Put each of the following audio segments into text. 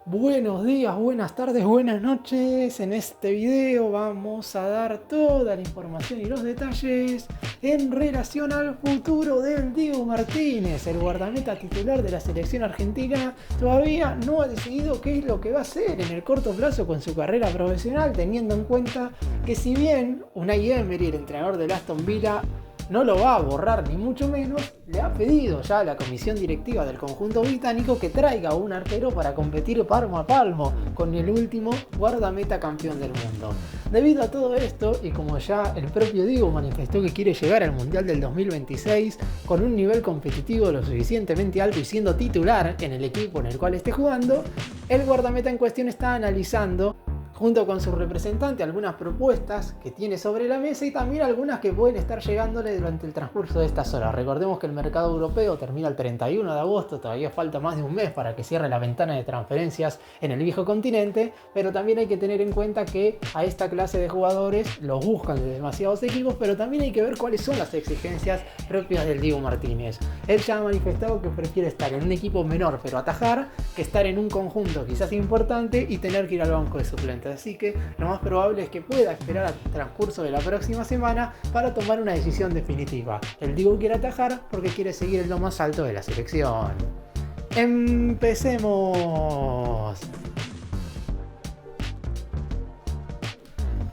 Buenos días, buenas tardes, buenas noches. En este video vamos a dar toda la información y los detalles en relación al futuro del Diego Martínez. El guardameta titular de la selección argentina todavía no ha decidido qué es lo que va a hacer en el corto plazo con su carrera profesional, teniendo en cuenta que si bien Unai Emery, el entrenador del Aston Villa, no lo va a borrar ni mucho menos, le ha pedido ya a la comisión directiva del conjunto británico que traiga un arquero para competir palmo a palmo con el último guardameta campeón del mundo. Debido a todo esto, y como ya el propio Diego manifestó que quiere llegar al Mundial del 2026 con un nivel competitivo lo suficientemente alto y siendo titular en el equipo en el cual esté jugando, el guardameta en cuestión está analizando junto con su representante algunas propuestas que tiene sobre la mesa y también algunas que pueden estar llegándole durante el transcurso de estas horas. Recordemos que el mercado europeo termina el 31 de agosto, todavía falta más de un mes para que cierre la ventana de transferencias en el viejo continente, pero también hay que tener en cuenta que a esta clase de jugadores los buscan de demasiados equipos, pero también hay que ver cuáles son las exigencias propias del Diego Martínez. Él ya ha manifestado que prefiere estar en un equipo menor pero atajar que estar en un conjunto quizás importante y tener que ir al banco de suplentes. Así que lo más probable es que pueda esperar al transcurso de la próxima semana para tomar una decisión definitiva. El Diego quiere atajar porque quiere seguir en lo más alto de la selección. ¡Empecemos!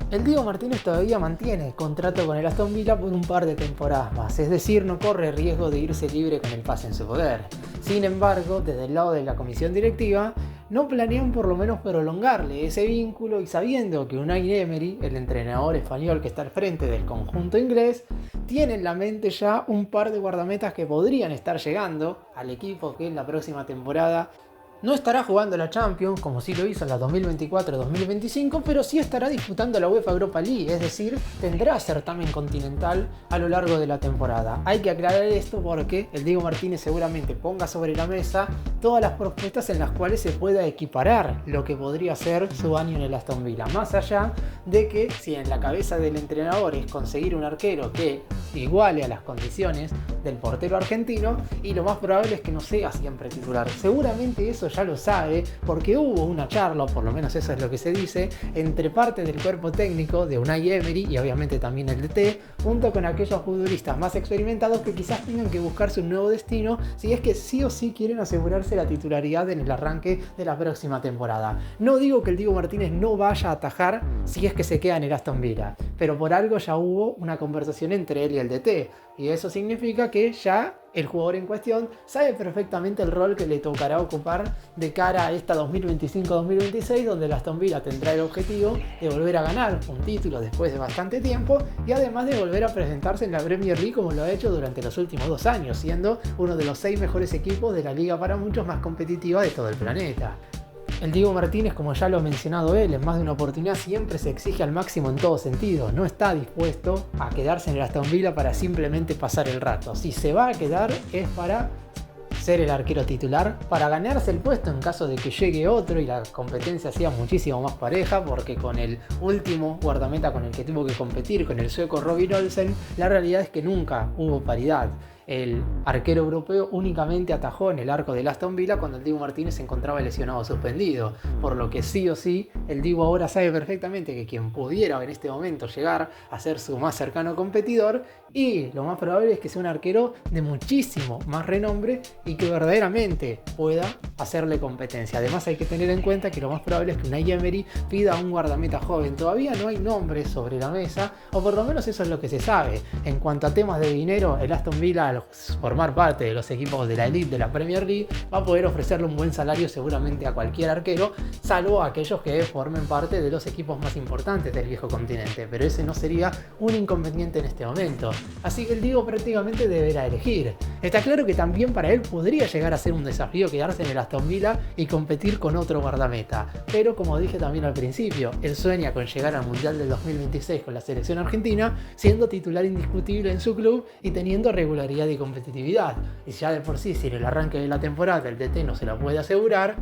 El Diego Martínez todavía mantiene contrato con el Aston Villa por un par de temporadas más, es decir, no corre riesgo de irse libre con el pase en su poder. Sin embargo, desde el lado de la comisión directiva, no planean por lo menos prolongarle ese vínculo y sabiendo que Unai Emery, el entrenador español que está al frente del conjunto inglés, tiene en la mente ya un par de guardametas que podrían estar llegando al equipo que en la próxima temporada no estará jugando la Champions, como sí lo hizo en la 2024-2025, pero sí estará disputando la UEFA Europa League, es decir, tendrá certamen continental a lo largo de la temporada. Hay que aclarar esto porque el Diego Martínez seguramente ponga sobre la mesa todas las propuestas en las cuales se pueda equiparar lo que podría ser su año en el Aston Villa. Más allá de que si en la cabeza del entrenador es conseguir un arquero que iguale a las condiciones del portero argentino, y lo más probable es que no sea siempre titular. Seguramente eso ya lo sabe porque hubo una charla, o por lo menos eso es lo que se dice, entre parte del cuerpo técnico de Unai Emery y obviamente también el DT, junto con aquellos futbolistas más experimentados que quizás tengan que buscarse un nuevo destino si es que sí o sí quieren asegurarse la titularidad en el arranque de la próxima temporada. No digo que el Diego Martínez no vaya a atajar si es que se queda en el Aston Villa, pero por algo ya hubo una conversación entre él y el DT, y eso significa que ya el jugador en cuestión sabe perfectamente el rol que le tocará ocupar de cara a esta 2025-2026, donde el Aston Villa tendrá el objetivo de volver a ganar un título después de bastante tiempo y además de volver a presentarse en la Premier League como lo ha hecho durante los últimos 2 años, siendo uno de los 6 mejores equipos de la liga para muchos más competitiva de todo el planeta. El Diego Martínez, como ya lo ha mencionado él en más de una oportunidad, siempre se exige al máximo en todo sentido. No está dispuesto a quedarse en el Aston Villa para simplemente pasar el rato. Si se va a quedar es para ser el arquero titular, para ganarse el puesto en caso de que llegue otro y la competencia sea muchísimo más pareja, porque con el último guardameta con el que tuvo que competir, con el sueco Robin Olsen, la realidad es que nunca hubo paridad. El arquero europeo únicamente atajó en el arco del Aston Villa cuando el Diego Martínez se encontraba lesionado o suspendido, por lo que sí o sí el Diego ahora sabe perfectamente que quien pudiera en este momento llegar a ser su más cercano competidor, y lo más probable es que sea un arquero de muchísimo más renombre y que verdaderamente pueda hacerle competencia. Además hay que tener en cuenta que lo más probable es que Unai Emery pida a un guardameta joven. Todavía no hay nombres sobre la mesa, o por lo menos eso es lo que se sabe. En cuanto a temas de dinero, el Aston Villa, al formar parte de los equipos de la elite de la Premier League, va a poder ofrecerle un buen salario seguramente a cualquier arquero, salvo a aquellos que formen parte de los equipos más importantes del viejo continente, pero ese no sería un inconveniente en este momento. Así que el Diego prácticamente deberá elegir. Está claro que también para él podría llegar a ser un desafío quedarse en el Aston Villa y competir con otro guardameta, pero como dije también al principio, él sueña con llegar al Mundial del 2026 con la selección argentina, siendo titular indiscutible en su club y teniendo regularidad y competitividad. Y ya de por sí, si en el arranque de la temporada el DT no se la puede asegurar,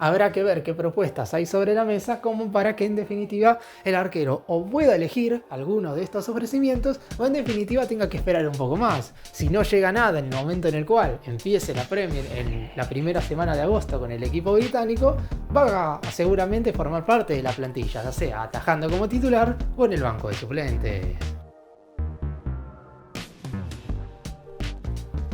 Habrá que ver qué propuestas hay sobre la mesa como para que en definitiva el arquero o pueda elegir alguno de estos ofrecimientos o en definitiva tenga que esperar un poco más. Si no llega nada en el momento en el cual empiece la Premier en la primera semana de agosto con el equipo británico, va a seguramente formar parte de la plantilla, ya sea atajando como titular o en el banco de suplentes.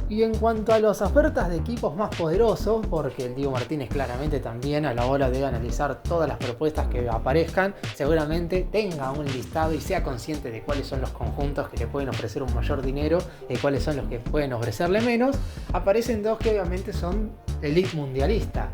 Y en cuanto a las ofertas de equipos más poderosos, porque el Diego Martínez claramente también a la hora de analizar todas las propuestas que aparezcan, seguramente tenga un listado y sea consciente de cuáles son los conjuntos que le pueden ofrecer un mayor dinero y cuáles son los que pueden ofrecerle menos, aparecen dos que obviamente son elite mundialista.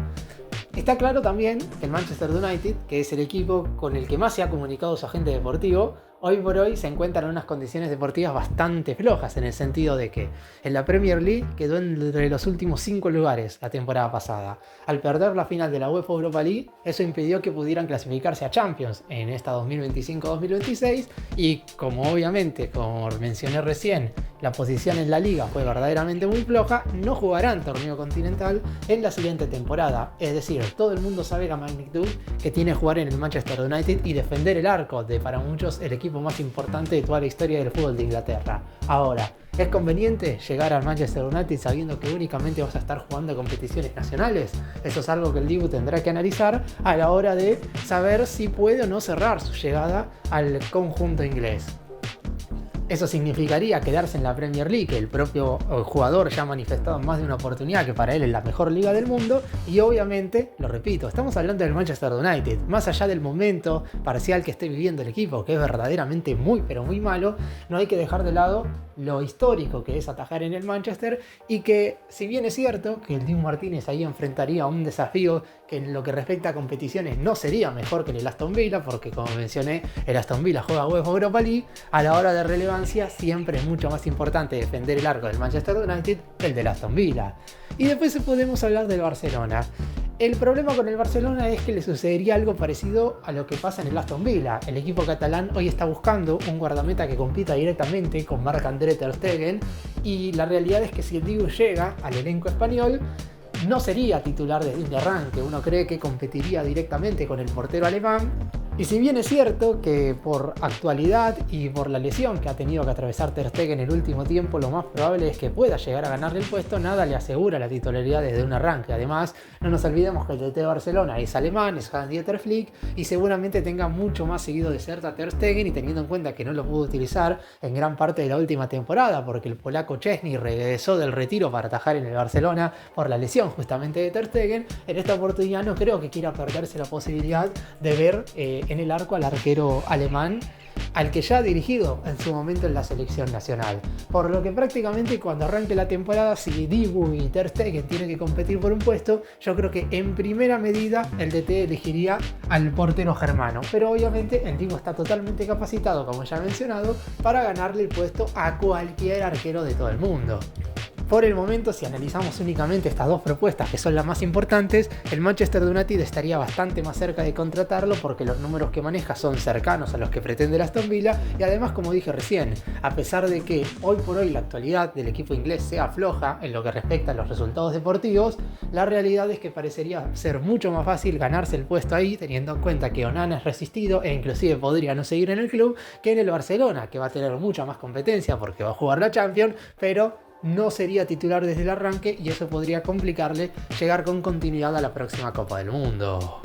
Está claro también que el Manchester United, que es el equipo con el que más se ha comunicado su agente deportivo, hoy por hoy se encuentra en unas condiciones deportivas bastante flojas, en el sentido de que en la Premier League quedó entre los últimos 5 lugares la temporada pasada. Al perder la final de la UEFA Europa League, eso impidió que pudieran clasificarse a Champions en esta 2025-2026 y como obviamente, como mencioné recién, la posición en la liga fue verdaderamente muy floja, no jugarán torneo continental en la siguiente temporada. Es decir, todo el mundo sabe la magnitud que tiene jugar en el Manchester United y defender el arco de, para muchos, el equipo más importante de toda la historia del fútbol de Inglaterra. Ahora, ¿es conveniente llegar al Manchester United sabiendo que únicamente vas a estar jugando competiciones nacionales? Eso es algo que el Dibu tendrá que analizar a la hora de saber si puede o no cerrar su llegada al conjunto inglés. Eso significaría quedarse en la Premier League, que el propio jugador ya ha manifestado en más de una oportunidad que para él es la mejor liga del mundo, y obviamente, lo repito, estamos hablando del Manchester United, más allá del momento parcial que esté viviendo el equipo, que es verdaderamente muy pero muy malo, no hay que dejar de lado lo histórico que es atajar en el Manchester y que, si bien es cierto que el Dibu Martínez ahí enfrentaría un desafío que en lo que respecta a competiciones no sería mejor que en el Aston Villa, porque como mencioné, el Aston Villa juega UEFA Europa League, a la hora de relevancia siempre es mucho más importante defender el arco del Manchester United que el del Aston Villa. Y después podemos hablar del Barcelona. El problema con el Barcelona es que le sucedería algo parecido a lo que pasa en el Aston Villa. El equipo catalán hoy está buscando un guardameta que compita directamente con Marc-André ter Stegen y la realidad es que si el Dibu llega al elenco español no sería titular desde el arranque. Uno cree que competiría directamente con el portero alemán. Y si bien es cierto que por actualidad y por la lesión que ha tenido que atravesar Ter Stegen en el último tiempo, lo más probable es que pueda llegar a ganarle el puesto, nada le asegura la titularidad desde un arranque. Además, no nos olvidemos que el DT de Barcelona es alemán, es Hans-Dieter Flick, y seguramente tenga mucho más seguido de cerca a Ter Stegen, y teniendo en cuenta que no lo pudo utilizar en gran parte de la última temporada, porque el polaco Szczęsny regresó del retiro para atajar en el Barcelona por la lesión justamente de Ter Stegen, en esta oportunidad no creo que quiera perderse la posibilidad de ver en el arco al arquero alemán, al que ya ha dirigido en su momento en la selección nacional. Por lo que prácticamente cuando arranque la temporada, si Dibu y Ter Stegen tienen que competir por un puesto, yo creo que en primera medida el DT elegiría al portero germano. Pero obviamente el Dibu está totalmente capacitado, como ya he mencionado, para ganarle el puesto a cualquier arquero de todo el mundo. Por el momento, si analizamos únicamente estas dos propuestas, que son las más importantes, el Manchester United estaría bastante más cerca de contratarlo porque los números que maneja son cercanos a los que pretende el Aston Villa y además, como dije recién, a pesar de que hoy por hoy la actualidad del equipo inglés sea floja en lo que respecta a los resultados deportivos, la realidad es que parecería ser mucho más fácil ganarse el puesto ahí, teniendo en cuenta que Onana es resistido e inclusive podría no seguir en el club, que en el Barcelona, que va a tener mucha más competencia porque va a jugar la Champions, pero no sería titular desde el arranque y eso podría complicarle llegar con continuidad a la próxima Copa del Mundo.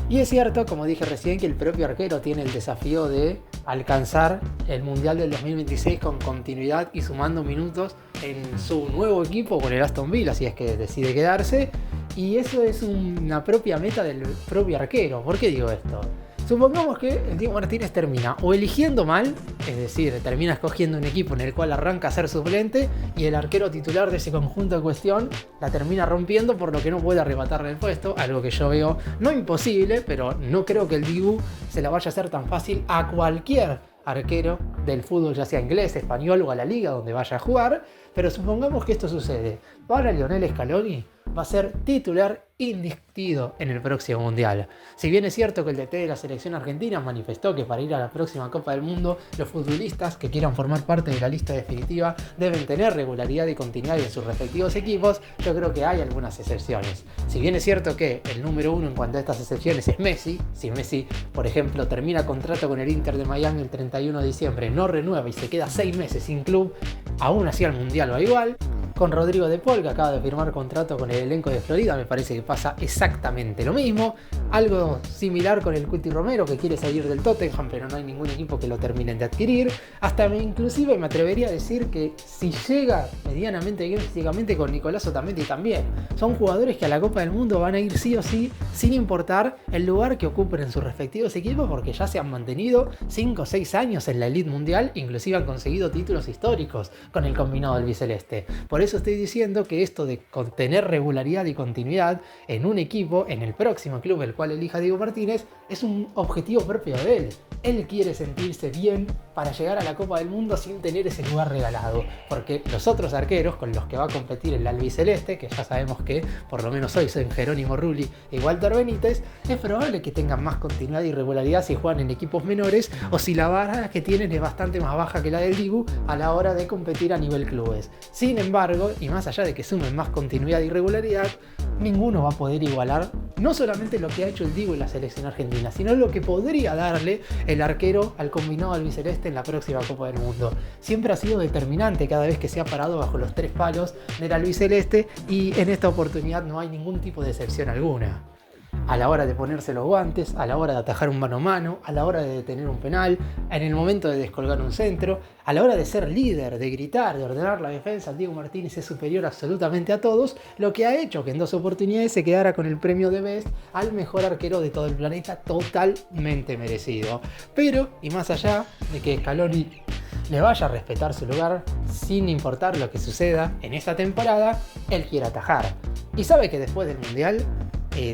Y es cierto, como dije recién, que el propio arquero tiene el desafío de alcanzar el Mundial del 2026 con continuidad y sumando minutos en su nuevo equipo con el Aston Villa, si es que decide quedarse. Y eso es una propia meta del propio arquero. ¿Por qué digo esto? Supongamos que el Dibu Martínez termina o eligiendo mal, es decir, termina escogiendo un equipo en el cual arranca a ser suplente y el arquero titular de ese conjunto en cuestión la termina rompiendo por lo que no puede arrebatarle el puesto, algo que yo veo no imposible, pero no creo que el Dibu se la vaya a hacer tan fácil a cualquier arquero del fútbol, ya sea inglés, español o a la liga donde vaya a jugar. Pero supongamos que esto sucede. Para Lionel Scaloni, va a ser titular indiscutido en el próximo Mundial. Si bien es cierto que el DT de la selección argentina manifestó que para ir a la próxima Copa del Mundo, los futbolistas que quieran formar parte de la lista definitiva deben tener regularidad y continuidad en sus respectivos equipos, yo creo que hay algunas excepciones. Si bien es cierto que el número uno en cuanto a estas excepciones es Messi, si Messi, por ejemplo, termina contrato con el Inter de Miami el 31 de diciembre, no renueva y se queda 6 meses sin club, aún así al Mundial va igual. Con Rodrigo de Paul, que acaba de firmar contrato con el elenco de Florida, me parece que pasa exactamente lo mismo. Algo similar con el Cuti Romero, que quiere salir del Tottenham, pero no hay ningún equipo que lo terminen de adquirir. Hasta inclusive me atrevería a decir que si llega medianamente bien físicamente con Nicolás Otamendi también. Son jugadores que a la Copa del Mundo van a ir sí o sí, sin importar el lugar que ocupen en sus respectivos equipos, porque ya se han mantenido 5 o 6 años en la elite mundial, inclusive han conseguido títulos históricos con el combinado albiceleste. Por eso estoy diciendo que esto de tener regularidad y continuidad en un equipo, en el próximo club el cual elija Diego Martínez, es un objetivo propio de él. Él quiere sentirse bien para llegar a la Copa del Mundo sin tener ese lugar regalado, porque los otros arqueros con los que va a competir el albiceleste, que ya sabemos que por lo menos hoy son Jerónimo Rulli y Walter Benítez, es probable que tengan más continuidad y regularidad si juegan en equipos menores o si la vara que tienen es bastante más baja que la del Dibu a la hora de competir a nivel clubes. Sin embargo, y más allá de que sumen más continuidad y regularidad, ninguno va a poder igualar no solamente lo que ha hecho el Dibu en la selección argentina, sino lo que podría darle el arquero al combinado albiceleste en la próxima Copa del Mundo. Siempre ha sido determinante cada vez que se ha parado bajo los 3 palos del albiceleste y en esta oportunidad no hay ningún tipo de excepción alguna. A la hora de ponerse los guantes, a la hora de atajar un mano a mano, a la hora de detener un penal, en el momento de descolgar un centro, a la hora de ser líder, de gritar, de ordenar la defensa, Diego Martínez es superior absolutamente a todos, lo que ha hecho que en 2 oportunidades se quedara con el premio de Best al mejor arquero de todo el planeta, totalmente merecido. Pero, y más allá de que Scaloni le vaya a respetar su lugar, sin importar lo que suceda en esta temporada, él quiere atajar. Y sabe que después del Mundial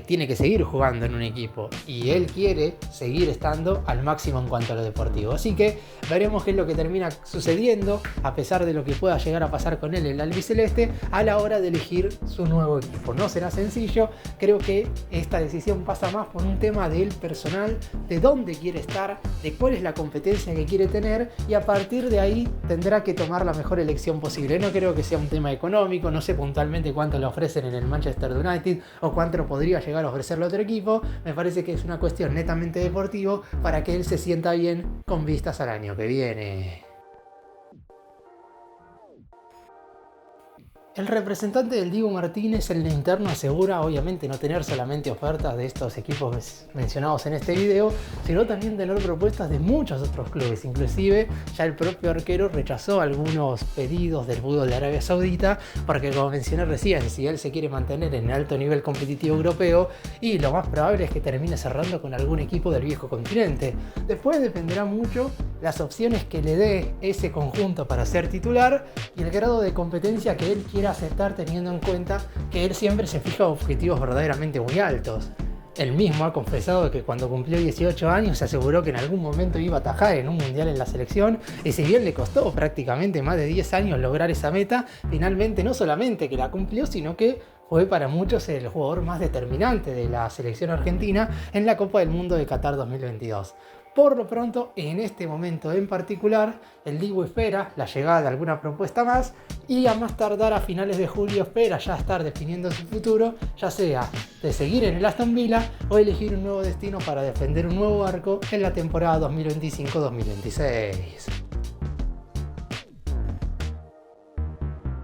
tiene que seguir jugando en un equipo y él quiere seguir estando al máximo en cuanto a lo deportivo. Así que veremos qué es lo que termina sucediendo, a pesar de lo que pueda llegar a pasar con él en el albiceleste, a la hora de elegir su nuevo equipo. No será sencillo, creo que esta decisión pasa más por un tema de él personal, de dónde quiere estar, de cuál es la competencia que quiere tener, y a partir de ahí tendrá que tomar la mejor elección posible. No creo que sea un tema económico, no sé puntualmente cuánto le ofrecen en el Manchester United o cuánto podría llegar a ofrecerle a otro equipo. Me parece que es una cuestión netamente deportivo para que él se sienta bien con vistas al año que viene. El representante del Dibu Martínez en la interna asegura obviamente no tener solamente ofertas de estos equipos mencionados en este video, sino también tener propuestas de muchos otros clubes. Inclusive ya el propio arquero rechazó algunos pedidos del fútbol de Arabia Saudita, porque como mencioné recién, si él se quiere mantener en alto nivel competitivo europeo, y lo más probable es que termine cerrando con algún equipo del viejo continente. Después dependerá mucho las opciones que le dé ese conjunto para ser titular y el grado de competencia que él quiera aceptar, teniendo en cuenta que él siempre se fija objetivos verdaderamente muy altos. Él mismo ha confesado que cuando cumplió 18 años se aseguró que en algún momento iba a atajar en un mundial en la selección, y si bien le costó prácticamente más de 10 años lograr esa meta, finalmente no solamente que la cumplió, sino que fue para muchos el jugador más determinante de la selección argentina en la Copa del Mundo de Qatar 2022. Por lo pronto, en este momento en particular, el Dibu espera la llegada de alguna propuesta más, y a más tardar a finales de julio espera ya estar definiendo su futuro, ya sea de seguir en el Aston Villa o elegir un nuevo destino para defender un nuevo arco en la temporada 2025-2026.